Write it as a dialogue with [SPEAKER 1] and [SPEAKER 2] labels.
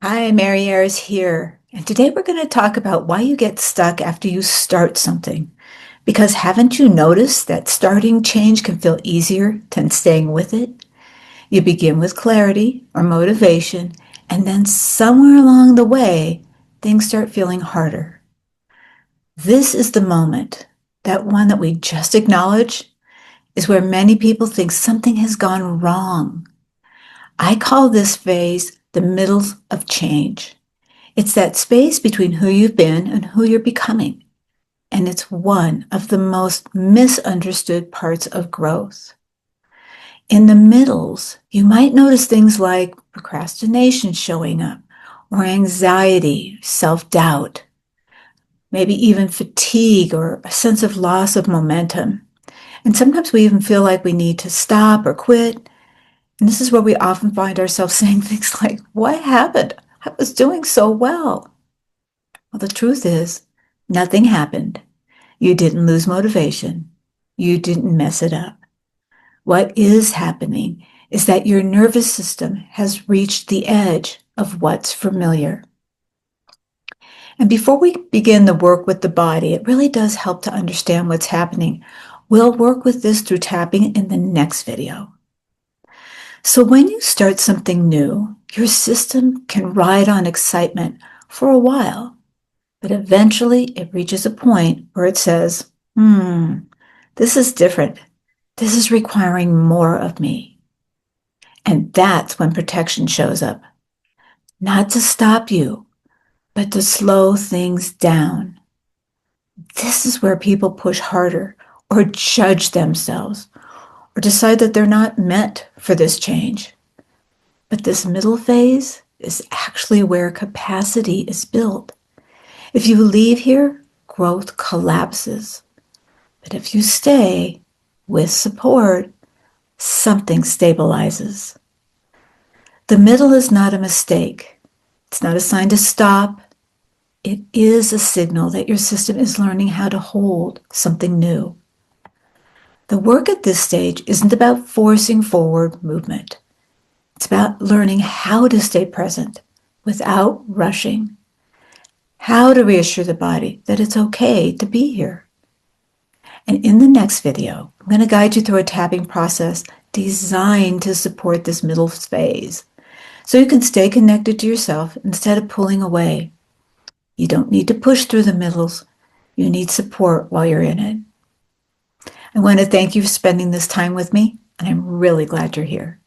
[SPEAKER 1] Hi, Ayers here. And today we're going to talk about why you get stuck after you start something. Because haven't you noticed that starting change can feel easier than staying with it? You begin with clarity or motivation, and then somewhere along the way, things start feeling harder. This is the moment, that one that we just acknowledged, is where many people think something has gone wrong. I call this phase the middle of change. It's that space between who you've been and who you're becoming. And it's one of the most misunderstood parts of growth. In the middles, you might notice things like procrastination showing up, or anxiety, self-doubt, maybe even fatigue or a sense of loss of momentum. And sometimes we even feel like we need to stop or quit. And this is where we often find ourselves saying things like, "What happened? I was doing so well." Well, the truth is, nothing happened. You didn't lose motivation. You didn't mess it up. What is happening is that your nervous system has reached the edge of what's familiar. And before we begin the work with the body, it really does help to understand what's happening. We'll work with this through tapping in the next video. So when you start something new, your system can ride on excitement for a while. But eventually it reaches a point where it says, this is different. This is requiring more of me. And that's when protection shows up. Not to stop you, but to slow things down. This is where people push harder or judge themselves or decide that they're not meant for this change. But this middle phase is actually where capacity is built. If you leave here, growth collapses. But if you stay with support, something stabilizes. The middle is not a mistake. It's not a sign to stop. It is a signal that your system is learning how to hold something new. The work at this stage isn't about forcing forward movement. It's about learning how to stay present without rushing, how to reassure the body that it's okay to be here. And in the next video, I'm going to guide you through a tapping process designed to support this middle phase, so you can stay connected to yourself instead of pulling away. You don't need to push through the middles. You need support while you're in it. I want to thank you for spending this time with me, and I'm really glad you're here.